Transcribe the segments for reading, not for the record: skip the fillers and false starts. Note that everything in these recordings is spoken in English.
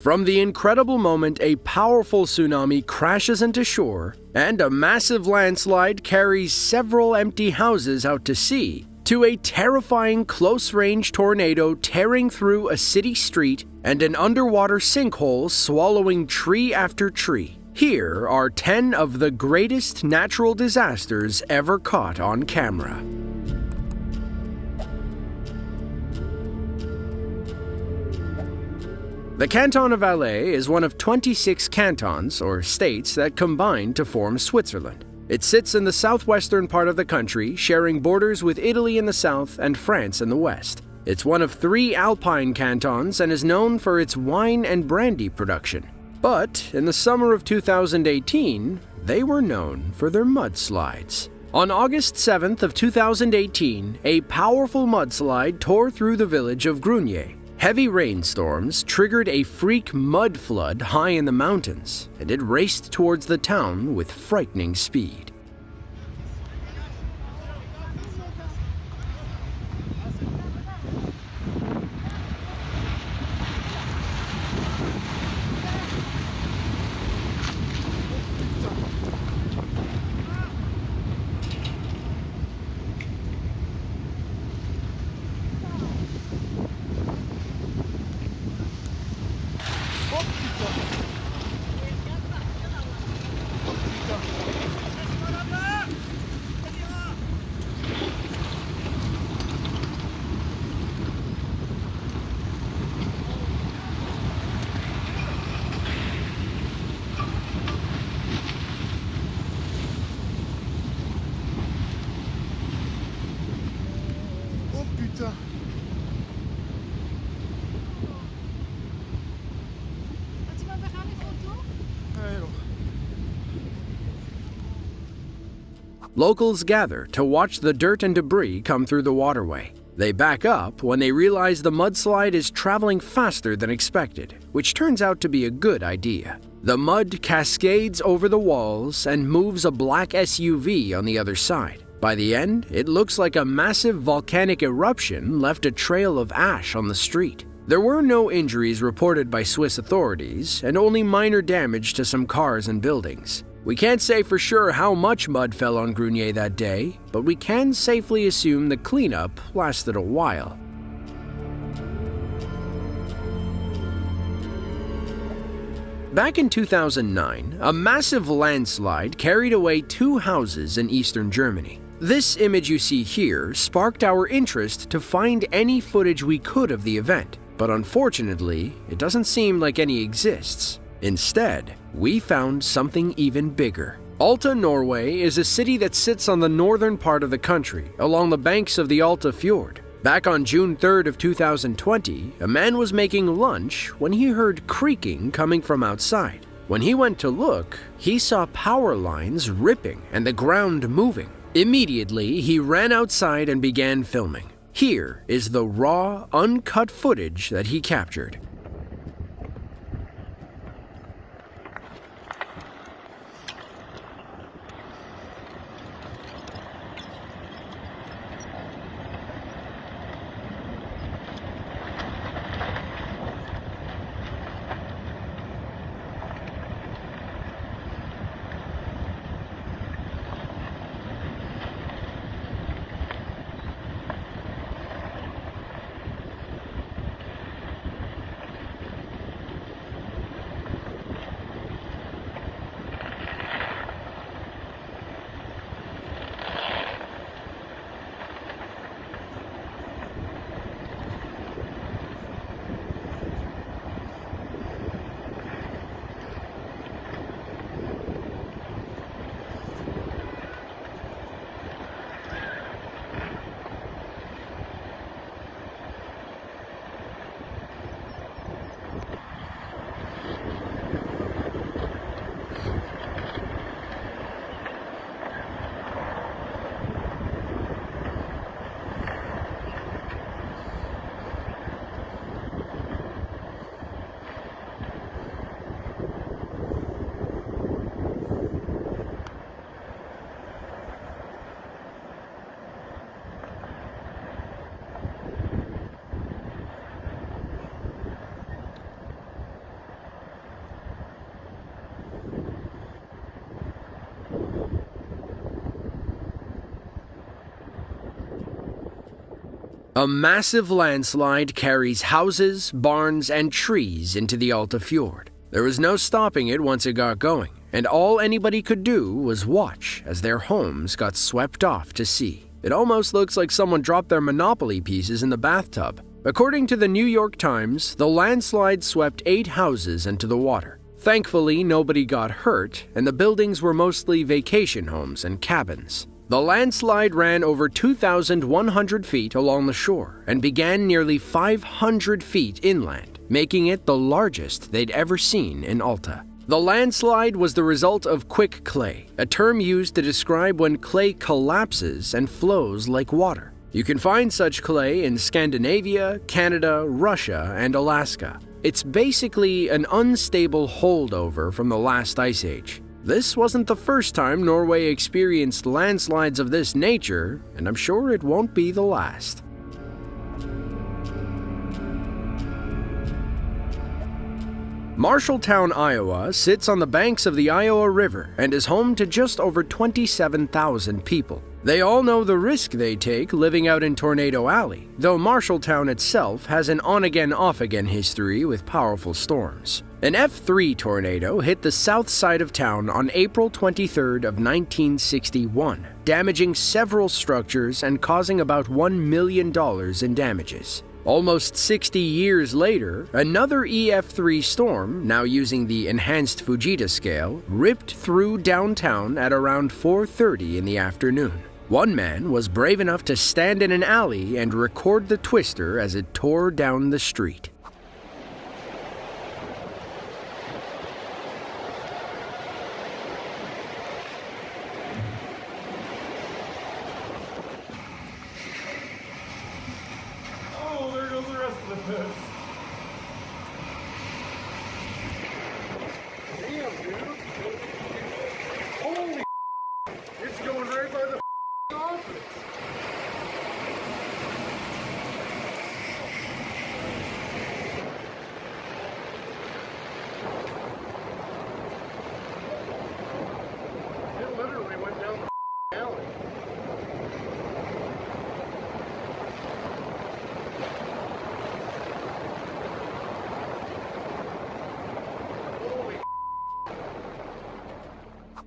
From the incredible moment a powerful tsunami crashes into shore and a massive landslide carries several empty houses out to sea, to a terrifying close-range tornado tearing through a city street and an underwater sinkhole swallowing tree after tree, here are 10 of the greatest natural disasters ever caught on camera. The Canton of Valais is one of 26 cantons, or states, that combine to form Switzerland. It sits in the southwestern part of the country, sharing borders with Italy in the south and France in the west. It's one of 3 alpine cantons and is known for its wine and brandy production. But in the summer of 2018, they were known for their mudslides. On August 7th of 2018, a powerful mudslide tore through the village of Grunier. Heavy rainstorms triggered a freak mud flood high in the mountains, and it raced towards the town with frightening speed. Locals gather to watch the dirt and debris come through the waterway. They back up when they realize the mudslide is traveling faster than expected, which turns out to be a good idea. The mud cascades over the walls and moves a black SUV on the other side. By the end, it looks like a massive volcanic eruption left a trail of ash on the street. There were no injuries reported by Swiss authorities, and only minor damage to some cars and buildings. We can't say for sure how much mud fell on Grunier that day, but we can safely assume the cleanup lasted a while. Back in 2009, a massive landslide carried away 2 houses in eastern Germany. This image you see here sparked our interest to find any footage we could of the event, but unfortunately, it doesn't seem like any exists. Instead, we found something even bigger. Alta, Norway is a city that sits on the northern part of the country, along the banks of the Alta Fjord. Back on June 3rd of 2020, a man was making lunch when he heard creaking coming from outside. When he went to look, he saw power lines ripping and the ground moving. Immediately, he ran outside and began filming. Here is the raw, uncut footage that he captured. A massive landslide carries houses, barns, and trees into the Alta Fjord. There was no stopping it once it got going, and all anybody could do was watch as their homes got swept off to sea. It almost looks like someone dropped their Monopoly pieces in the bathtub. According to the New York Times, the landslide swept 8 houses into the water. Thankfully, nobody got hurt, and the buildings were mostly vacation homes and cabins. The landslide ran over 2,100 feet along the shore and began nearly 500 feet inland, making it the largest they'd ever seen in Alta. The landslide was the result of quick clay, a term used to describe when clay collapses and flows like water. You can find such clay in Scandinavia, Canada, Russia, and Alaska. It's basically an unstable holdover from the last ice age. This wasn't the first time Norway experienced landslides of this nature, and I'm sure it won't be the last. Marshalltown, Iowa sits on the banks of the Iowa River and is home to just over 27,000 people. They all know the risk they take living out in Tornado Alley, though Marshalltown itself has an on-again, off-again history with powerful storms. An F3 tornado hit the south side of town on April 23rd of 1961, damaging several structures and causing about $1 million in damages. Almost 60 years later, another EF3 storm, now using the enhanced Fujita scale, ripped through downtown at around 4:30 in the afternoon. One man was brave enough to stand in an alley and record the twister as it tore down the street.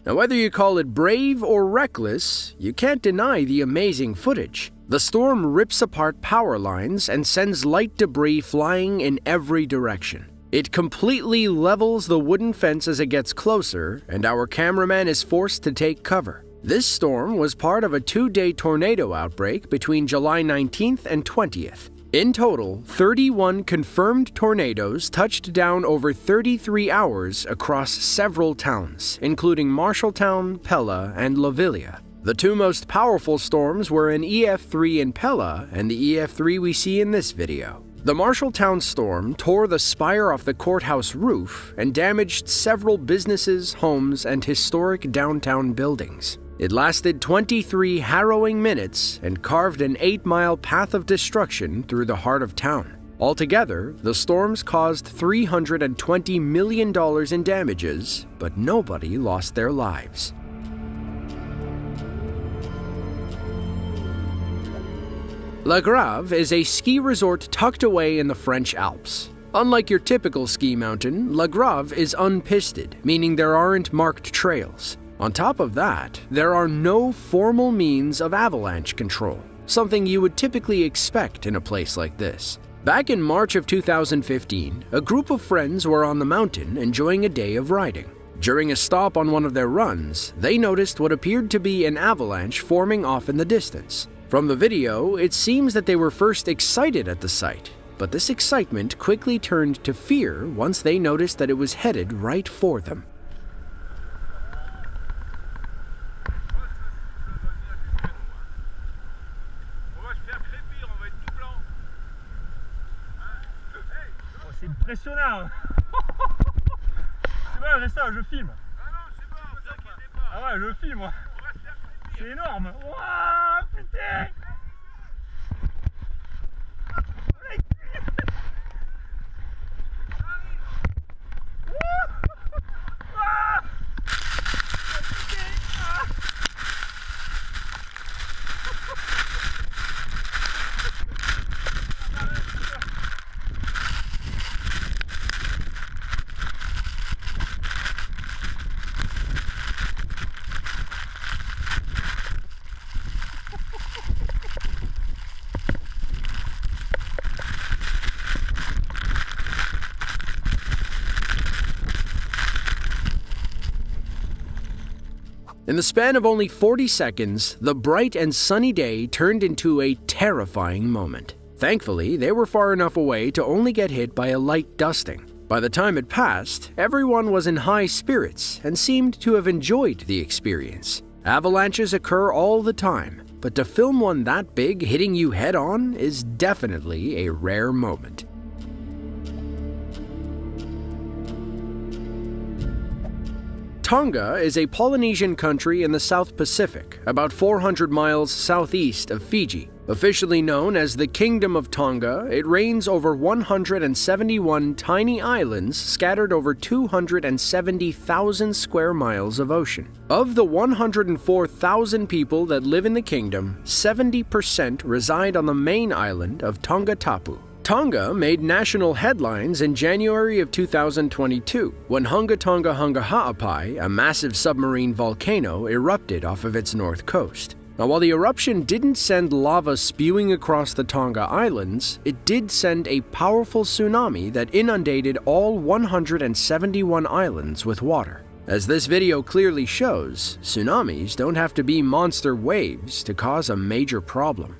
Now, whether you call it brave or reckless, you can't deny the amazing footage. The storm rips apart power lines and sends light debris flying in every direction. It completely levels the wooden fence as it gets closer, and our cameraman is forced to take cover. This storm was part of a 2-day tornado outbreak between July 19th and 20th. In total, 31 confirmed tornadoes touched down over 33 hours across several towns, including Marshalltown, Pella, and Lovelia. The 2 most powerful storms were an EF3 in Pella and the EF3 we see in this video. The Marshalltown storm tore the spire off the courthouse roof and damaged several businesses, homes, and historic downtown buildings. It lasted 23 harrowing minutes and carved an 8-mile path of destruction through the heart of town. Altogether, the storms caused $320 million in damages, but nobody lost their lives. La Grave is a ski resort tucked away in the French Alps. Unlike your typical ski mountain, La Grave is unpisted, meaning there aren't marked trails. On top of that, there are no formal means of avalanche control, something you would typically expect in a place like this. Back in March of 2015, a group of friends were on the mountain enjoying a day of riding. During a stop on one of their runs, they noticed what appeared to be an avalanche forming off in the distance. From the video, it seems that they were first excited at the sight, but this excitement quickly turned to fear once they noticed that it was headed right for them. C'est impressionnant. C'est bon, reste ça, je filme. Ah non, c'est bon, vous inquiétez pas. Ah ouais, je filme moi. C'est énorme. Wouah, putain. In the span of only 40 seconds, the bright and sunny day turned into a terrifying moment. Thankfully, they were far enough away to only get hit by a light dusting. By the time it passed, everyone was in high spirits and seemed to have enjoyed the experience. Avalanches occur all the time, but to film one that big hitting you head-on is definitely a rare moment. Tonga is a Polynesian country in the South Pacific, about 400 miles southeast of Fiji. Officially known as the Kingdom of Tonga, it reigns over 171 tiny islands scattered over 270,000 square miles of ocean. Of the 104,000 people that live in the kingdom, 70% reside on the main island of Tongatapu. Tonga made national headlines in January of 2022 when Hunga Tonga Hunga Ha'apai, a massive submarine volcano, erupted off of its north coast. Now, while the eruption didn't send lava spewing across the Tonga Islands, it did send a powerful tsunami that inundated all 171 islands with water. As this video clearly shows, tsunamis don't have to be monster waves to cause a major problem.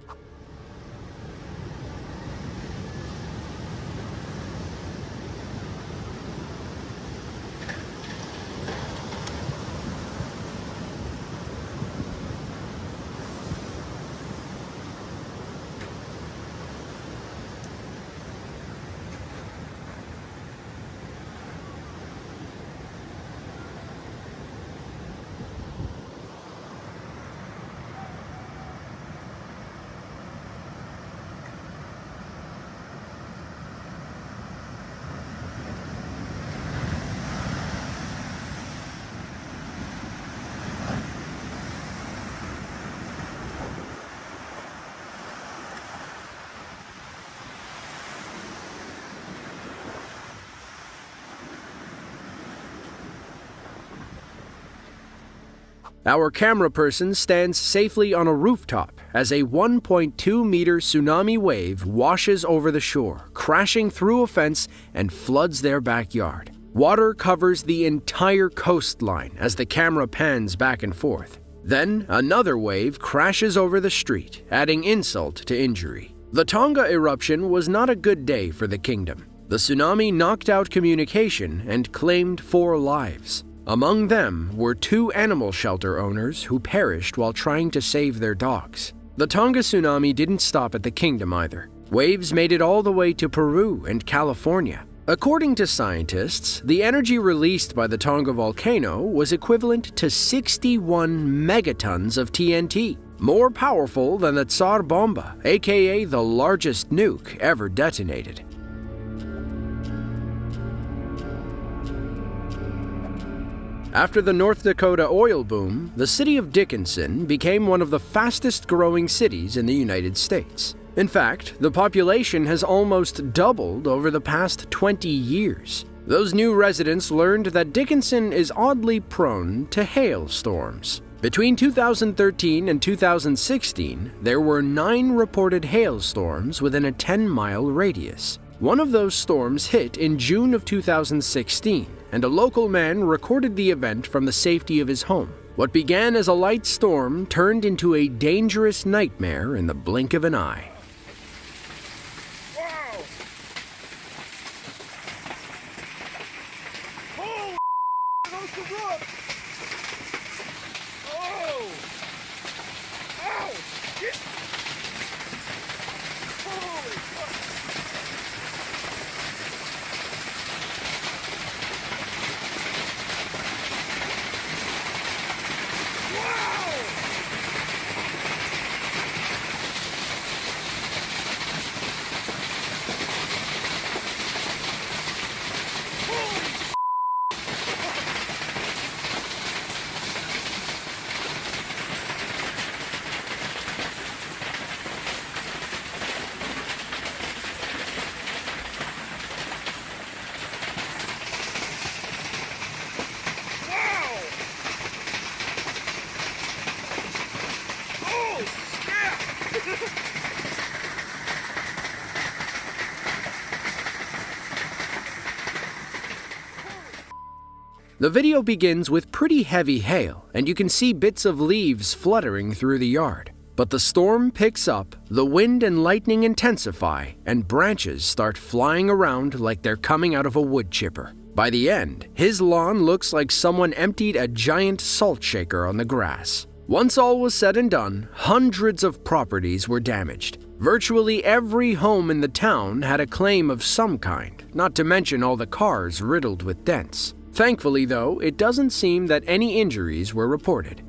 Our camera person stands safely on a rooftop as a 1.2-meter tsunami wave washes over the shore, crashing through a fence and floods their backyard. Water covers the entire coastline as the camera pans back and forth. Then, another wave crashes over the street, adding insult to injury. The Tonga eruption was not a good day for the kingdom. The tsunami knocked out communication and claimed 4 lives. Among them were 2 animal shelter owners who perished while trying to save their dogs. The Tonga tsunami didn't stop at the kingdom either. Waves made it all the way to Peru and California. According to scientists, the energy released by the Tonga volcano was equivalent to 61 megatons of TNT, more powerful than the Tsar Bomba, aka the largest nuke ever detonated. After the North Dakota oil boom, the city of Dickinson became one of the fastest-growing cities in the United States. In fact, the population has almost doubled over the past 20 years. Those new residents learned that Dickinson is oddly prone to hailstorms. Between 2013 and 2016, there were 9 reported hailstorms within a 10-mile radius. One of those storms hit in June of 2016, and a local man recorded the event from the safety of his home. What began as a light storm turned into a dangerous nightmare in the blink of an eye. Wow! Holy those some rocks! Oh! Ow! Shit! Holy fuck! The video begins with pretty heavy hail, and you can see bits of leaves fluttering through the yard. But the storm picks up, the wind and lightning intensify, and branches start flying around like they're coming out of a wood chipper. By the end, his lawn looks like someone emptied a giant salt shaker on the grass. Once all was said and done, hundreds of properties were damaged. Virtually every home in the town had a claim of some kind, not to mention all the cars riddled with dents. Thankfully, though, it doesn't seem that any injuries were reported.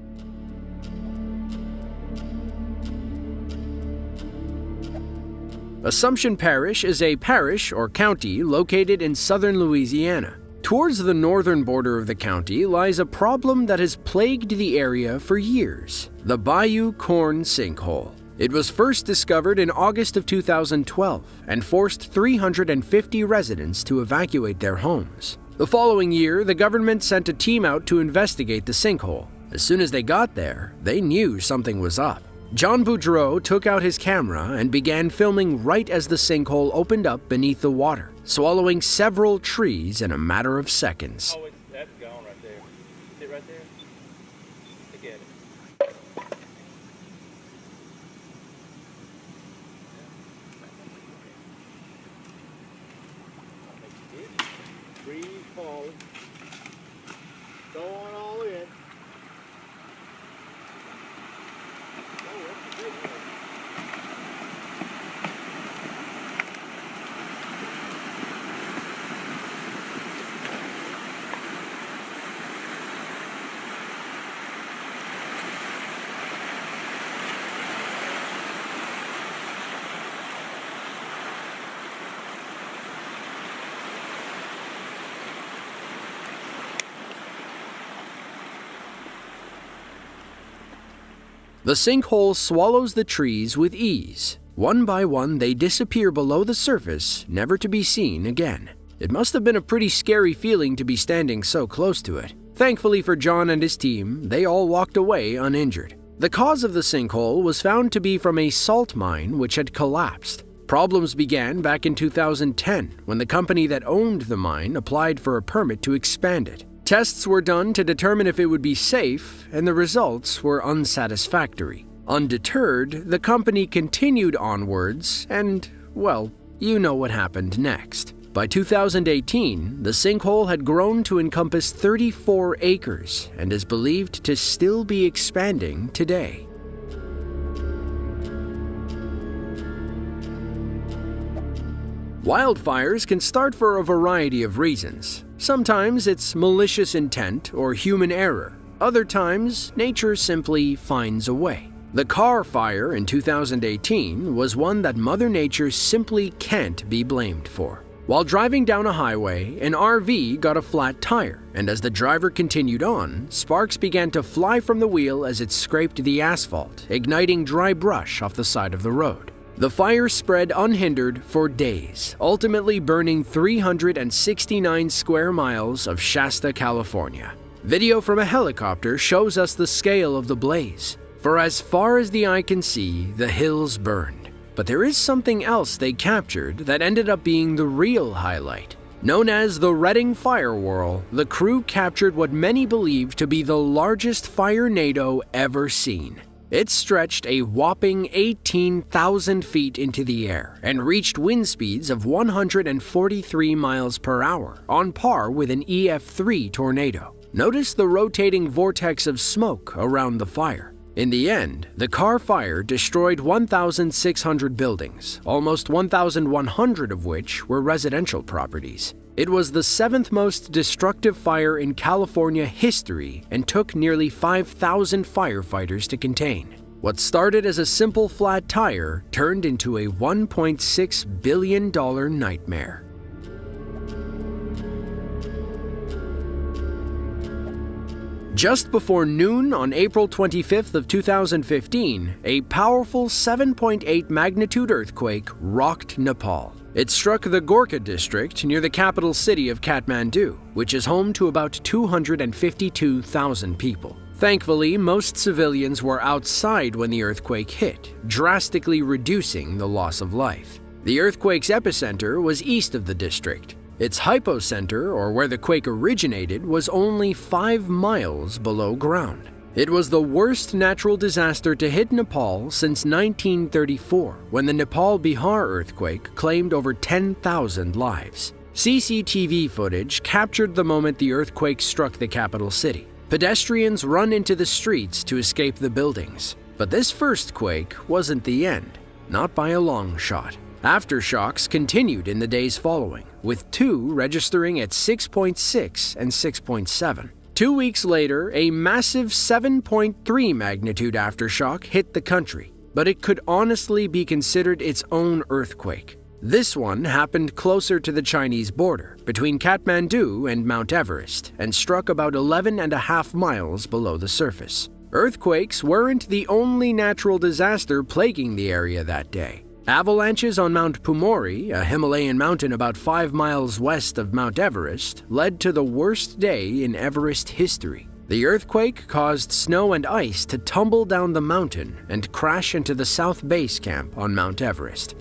Assumption Parish is a parish or county located in southern Louisiana. Towards the northern border of the county lies a problem that has plagued the area for years: the Bayou Corn Sinkhole. It was first discovered in August of 2012 and forced 350 residents to evacuate their homes. The following year, the government sent a team out to investigate the sinkhole. As soon as they got there, they knew something was up. John Boudreau took out his camera and began filming right as the sinkhole opened up beneath the water, swallowing several trees in a matter of seconds. Oh, that's gone right there. See it right there? Look at it. Trees falling. Going all in. The sinkhole swallows the trees with ease. One by one, they disappear below the surface, never to be seen again. It must have been a pretty scary feeling to be standing so close to it. Thankfully for John and his team, they all walked away uninjured. The cause of the sinkhole was found to be from a salt mine which had collapsed. Problems began back in 2010 when the company that owned the mine applied for a permit to expand it. Tests were done to determine if it would be safe, and the results were unsatisfactory. Undeterred, the company continued onwards, and, well, you know what happened next. By 2018, the sinkhole had grown to encompass 34 acres and is believed to still be expanding today. Wildfires can start for a variety of reasons. Sometimes it's malicious intent or human error. Other times, nature simply finds a way. The Carr Fire in 2018 was one that Mother Nature simply can't be blamed for. While driving down a highway, an RV got a flat tire, and as the driver continued on, sparks began to fly from the wheel as it scraped the asphalt, igniting dry brush off the side of the road. The fire spread unhindered for days, ultimately burning 369 square miles of Shasta, California. Video from a helicopter shows us the scale of the blaze. For as far as the eye can see, the hills burned. But there is something else they captured that ended up being the real highlight. Known as the Redding Fire Whirl, the crew captured what many believe to be the largest firenado ever seen. It stretched a whopping 18,000 feet into the air and reached wind speeds of 143 miles per hour, on par with an EF3 tornado. Notice the rotating vortex of smoke around the fire. In the end, the Carr Fire destroyed 1,600 buildings, almost 1,100 of which were residential properties. It was the 7th most destructive fire in California history and took nearly 5,000 firefighters to contain. What started as a simple flat tire turned into a $1.6 billion nightmare. Just before noon on April 25th of 2015, a powerful 7.8 magnitude earthquake rocked Nepal. It struck the Gorkha district near the capital city of Kathmandu, which is home to about 252,000 people. Thankfully, most civilians were outside when the earthquake hit, drastically reducing the loss of life. The earthquake's epicenter was east of the district. Its hypocenter, or where the quake originated, was only 5 miles below ground. It was the worst natural disaster to hit Nepal since 1934, when the Nepal Bihar earthquake claimed over 10,000 lives. CCTV footage captured the moment the earthquake struck the capital city. Pedestrians run into the streets to escape the buildings. But this first quake wasn't the end, not by a long shot. Aftershocks continued in the days following, with 2 registering at 6.6 and 6.7. 2 weeks later, a massive 7.3 magnitude aftershock hit the country, but it could honestly be considered its own earthquake. This one happened closer to the Chinese border, between Kathmandu and Mount Everest, and struck about 11.5 miles below the surface. Earthquakes weren't the only natural disaster plaguing the area that day. Avalanches on Mount Pumori, a Himalayan mountain about 5 miles west of Mount Everest, led to the worst day in Everest history. The earthquake caused snow and ice to tumble down the mountain and crash into the South Base Camp on Mount Everest.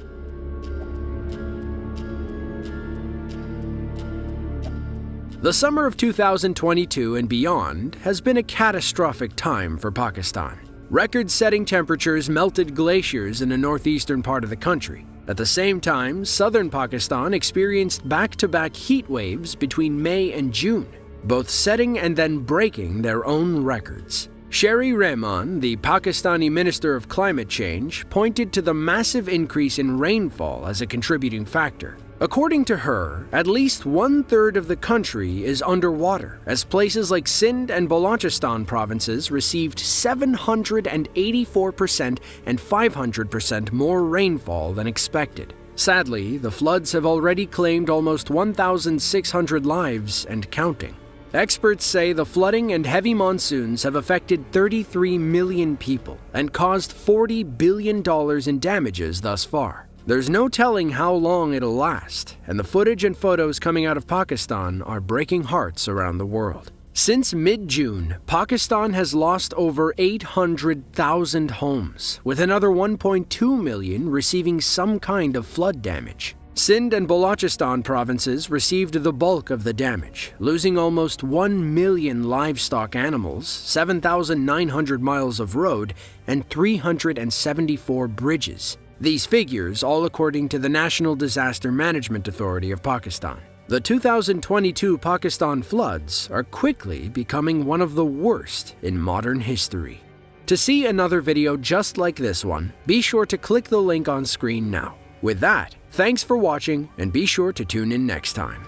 The summer of 2022 and beyond has been a catastrophic time for Pakistan. Record-setting temperatures melted glaciers in the northeastern part of the country. At the same time, southern Pakistan experienced back-to-back heat waves between May and June, both setting and then breaking their own records. Sherry Rehman, the Pakistani Minister of Climate Change, pointed to the massive increase in rainfall as a contributing factor. According to her, at least 1/3 of the country is underwater, as places like Sindh and Balochistan provinces received 784% and 500% more rainfall than expected. Sadly, the floods have already claimed almost 1,600 lives and counting. Experts say the flooding and heavy monsoons have affected 33 million people and caused $40 billion in damages thus far. There's no telling how long it'll last, and the footage and photos coming out of Pakistan are breaking hearts around the world. Since mid-June, Pakistan has lost over 800,000 homes, with another 1.2 million receiving some kind of flood damage. Sindh and Balochistan provinces received the bulk of the damage, losing almost 1 million livestock animals, 7,900 miles of road, and 374 bridges. These figures all according to the National Disaster Management Authority of Pakistan. The 2022 Pakistan floods are quickly becoming one of the worst in modern history. To see another video just like this one, be sure to click the link on screen now. With that, thanks for watching and be sure to tune in next time.